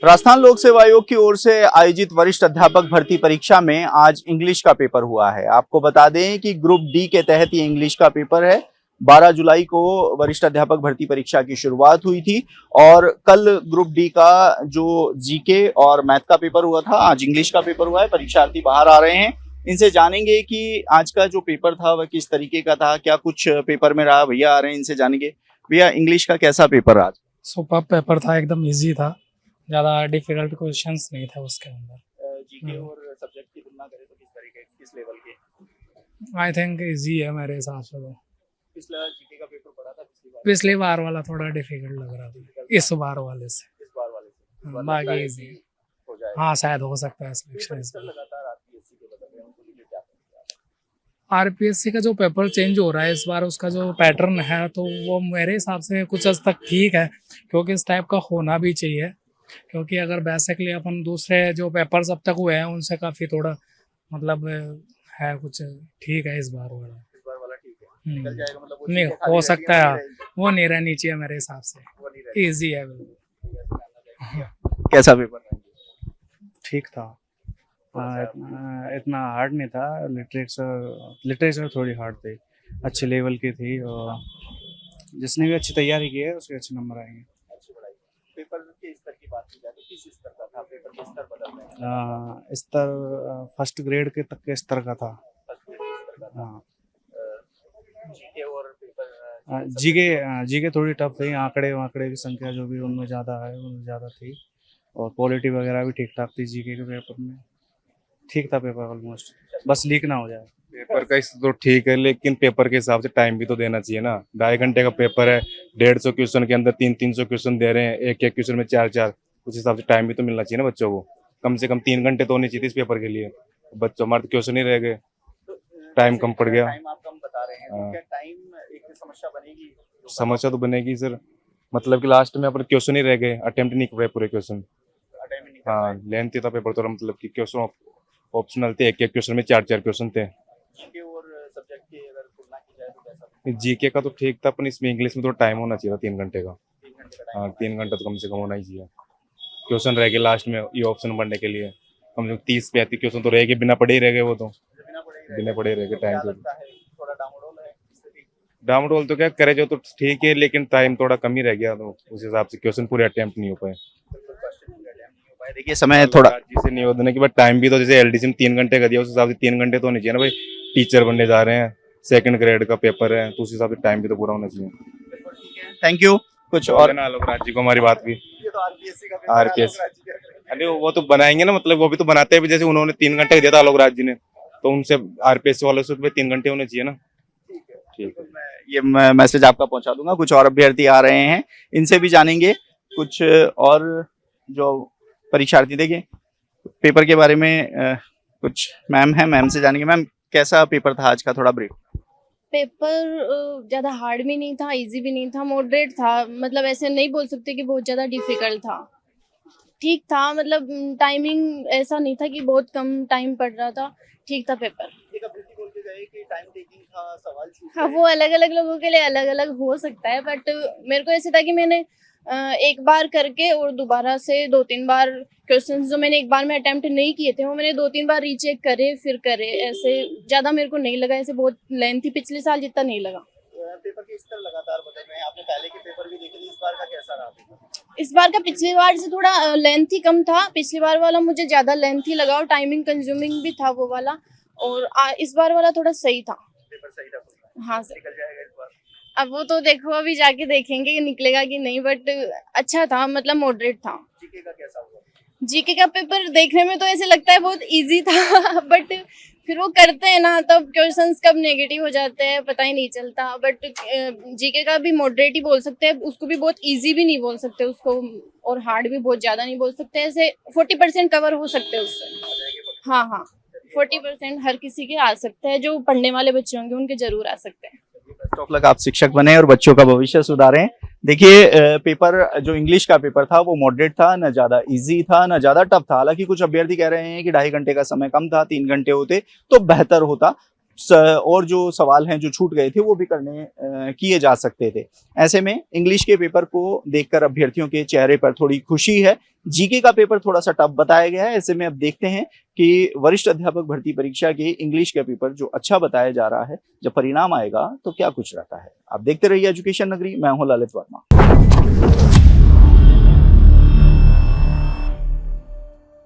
राजस्थान लोक सेवा आयोग की ओर से आयोजित वरिष्ठ अध्यापक भर्ती परीक्षा में आज इंग्लिश का पेपर हुआ है। आपको बता दें कि ग्रुप डी के तहत ये इंग्लिश का पेपर है। 12 जुलाई को वरिष्ठ अध्यापक भर्ती परीक्षा की शुरुआत हुई थी और कल ग्रुप डी का जो जीके और मैथ का पेपर हुआ था, आज इंग्लिश का पेपर हुआ है। परीक्षार्थी बाहर आ रहे हैं, इनसे जानेंगे कि आज का जो पेपर था वह किस तरीके का था, क्या कुछ पेपर में रहा। भैया आ रहे हैं, इनसे जानेंगे। भैया, इंग्लिश का कैसा पेपर आज? सुपर पेपर था, एकदम इजी था, ज्यादा डिफिकल्ट क्वेश्चंस नहीं था उसके अंदर। जीके और सब्जेक्ट की तुलना करें तो किस तरीके, किस लेवल के? आई थिंक इजी है मेरे हिसाब से। तो पिछला जीके का पेपर पढ़ा था पिछली बार वाला थोड़ा डिफिकल्ट लग रहा था इस बार वाले से। इस बार वाले से बाकी इजी हो जाएगा। हाँ, शायद हो सकता है सिलेक्शन इस बार। लगातार आरपीएससी के बदल रहे हैं, उनको लिए क्या करेंगे? आरपीएससी का जो पेपर चेंज हो रहा है इस बार, उसका जो पैटर्न है तो वो मेरे हिसाब से कुछ हद तक ठीक है, क्योंकि इस टाइप का होना भी चाहिए। क्योंकि अगर बेसिकली अपन दूसरे जो पेपर्स अब तक हुए हैं उनसे काफ़ी थोड़ा मतलब है, कुछ ठीक है इस बार वाला। इस बार वाला ठीक है, निकल जाएगा मतलब? वो नहीं, चीजें खाली हो रहती सकता हैं, है नहीं रहेगी। वो नहीं रहनी चाहिए मेरे हिसाब से, वो नहीं रहेगी। ईजी है बिल्कुल। कैसा पेपर है? ठीक था। इतना हार्ड नहीं था। लिटरेचर थोड़ी हार्ड थी, अच्छे लेवल की थी और जिसने भी अच्छी तैयारी की है उसके अच्छे नंबर आएंगे। अच्छी पढ़ाई। पेपर के स्तर की बात की जाए तो किस स्तर का था पेपर? के स्तर बदल रहे हैं? स्तर फर्स्ट ग्रेड के तक के स्तर का था। फर्स्ट ग्रेड के स्तर का था। हाँ, जीके और पेपर जीके थोड़ी टफ थी। आंकड़े की संख्या जो भी उनमें ज़्यादा है, उनमें ज़्यादा थी और पॉलिटी वगैरह भी ठीक ठाक थी। जीके के पेपर में ठीक था पेपर ऑलमोस्ट, बस लीक ना हो जाए। पेपर का तो ठीक है, लेकिन पेपर के हिसाब से टाइम भी तो देना चाहिए ना। 2.5 घंटे का पेपर है, 150 क्वेश्चन के अंदर 300 क्वेश्चन दे रहे हैं, एक एक क्वेश्चन में 4 उस हिसाब से टाइम भी तो मिलना चाहिए ना बच्चों को। कम से कम 3 घंटे तो होने चाहिए इस पेपर के लिए। बच्चों हमारे तो क्वेश्चन ही रह गए, टाइम कम पड़ गया। टाइम आप कम बता रहे हैं, तो क्या टाइम एक समस्या बनेगी? समस्या तो बनेगी सर, मतलब कि लास्ट में अपने क्वेश्चन ही रह गए, अटेम्प्ट नहीं कर पूरे क्वेश्चन। अटेम्प्ट नहीं हाँ, लेंथी था पेपर तो, मतलब कि क्वेश्चन ऑप्शनल थे, एक एक क्वेश्चन में 4 क्वेश्चन थे। जीके और सब्जेक्ट की अगर तुलना की जाए तो कैसा? जीके का तो ठीक था, पर इसमें इंग्लिश में तो टाइम होना चाहिए था 3 घंटे का। 3 घंटे का टाइम? हाँ, 3 घंटा तो कम से कम होना ही चाहिए। क्वेश्चन रह गए लास्ट में ये ऑप्शन बनने के लिए, कम से कम 30-35 क्वेश्चन तो रह गए, बिना पढ़े ही रह गए वो तो। बिना पढ़े रह गए टाइम तो। थोड़ा डाउनलोड है स्थिति? डाउनलोड तो क्या करे, जो तो ठीक है, लेकिन टाइम थोड़ा कम ही रह गया, तो उस हिसाब से क्वेश्चन पूरे अटेम्प्ट नहीं हो पाए। देखिए, समय थोड़ा जिसे निवेदन है कि भाई टाइम भी तो, जैसे एलडीसी में 3 घंटे का दिया, उस हिसाब से 3 घंटे तो होने चाहिए ना भाई। टीचर बनने जा रहे हैं, 2nd ग्रेड का पेपर है, तो उस हिसाब से टाइम भी तो पूरा होना चाहिए। Thank you. कुछ और? आलोक जी को हमारी बात भी, ये तो आरपीएससी का पेपर है, आरपीएस आलोक राज जी का करेंगे। अरे वो तो बनाएंगे ना, मतलब वो भी तो बनाते हैं भी, जैसे उन्होंने 3 घंटे का दिया था आलोक राज जी ने, तो उनसे आरपीएस वालों से 3 घंटे होने चाहिए ना। ठीक है, मैं ये मैसेज आपका पहुंचा दूंगा। कुछ और अभ्यर्थी आ रहे हैं, इनसे भी जानेंगे कुछ और जो परीक्षार्थी। देखिए, पेपर के बारे में कुछ मैम है, मैम से जानेंगे। मैम, कैसा पेपर था आज का? थोड़ा ब्रीफ। पेपर ज़्यादा हार्ड भी नहीं था, इजी भी नहीं था, मॉडरेट था। मतलब ऐसे नहीं बोल सकते कि बहुत ज़्यादा डिफिकल्ट था, ठीक था। मतलब टाइमिंग ऐसा नहीं था कि बहुत कम टाइम पड़ रहा था, ठीक था पेपर। एक अभ्यर्थी बोल के गए कि टाइम टेकिंग था, सवाल छूट हाँ, वो अलग अलग लोगों के लिए अलग अलग हो सकता है, बट मेरे को ऐसे था कि मैंने एक बार करके और दोबारा से 2-3 बार क्वेश्चंस जो मैंने एक बार में अटेम्प्ट नहीं किए थे वो मैंने 2-3 बार रीचेक करे, फिर करे। ऐसे ज़्यादा मेरे को नहीं लगा, ऐसे बहुत लेंथी पिछले साल जितना नहीं लगा। पेपर के स्तर लगातार बदल रहे हैं, आपने पहले के पेपर भी देखे थे, इस बार का कैसा रहा पेपर? इस बार का पिछली बार से थोड़ा लेंथ ही कम था। पिछली बार वाला मुझे ज़्यादा लेंथ ही लगा और टाइमिंग कंज्यूमिंग भी था वो वाला, और इस बार वाला थोड़ा सही था। पेपर सही था? हाँ सर। निकल जाएगा इस बार? अब वो तो देखो, अभी जाके देखेंगे कि निकलेगा कि नहीं, बट अच्छा था, मतलब मॉडरेट था। जीके का कैसा हुआ? जीके का पेपर देखने में तो ऐसे लगता है बहुत इजी था बट फिर वो करते हैं ना तब क्वेश्चंस कब नेगेटिव हो जाते हैं पता ही नहीं चलता। बट जीके का भी मॉडरेट ही बोल सकते हैं, उसको भी बहुत इजी भी नहीं बोल सकते उसको, और हार्ड भी बहुत ज़्यादा नहीं बोल सकते। ऐसे 40% कवर हो सकते हैं उससे। हाँ हाँ, 40% हर किसी के आ सकते हैं, जो पढ़ने वाले बच्चे होंगे उनके जरूर आ सकते हैं। बेस्ट ऑफ लक, आप शिक्षक बने और बच्चों का भविष्य सुधारें। देखिए, पेपर जो इंग्लिश का पेपर था वो मॉडरेट था, न ज्यादा इजी था न ज्यादा टफ था। हालांकि कुछ अभ्यर्थी कह रहे हैं कि 2.5 घंटे का समय कम था, 3 घंटे होते तो बेहतर होता। और जो सवाल हैं जो छूट गए थे वो भी किए जा सकते थे। ऐसे में इंग्लिश के पेपर को देखकर अभ्यर्थियों के चेहरे पर थोड़ी खुशी है। जीके का पेपर थोड़ा सा टफ बताया गया है। ऐसे में अब देखते हैं कि वरिष्ठ अध्यापक भर्ती परीक्षा के इंग्लिश का पेपर जो अच्छा बताया जा रहा है, जब परिणाम आएगा तो क्या कुछ रहता है। आप देखते रहिए एजुकेशन नगरी, मैं हूं ललित वर्मा।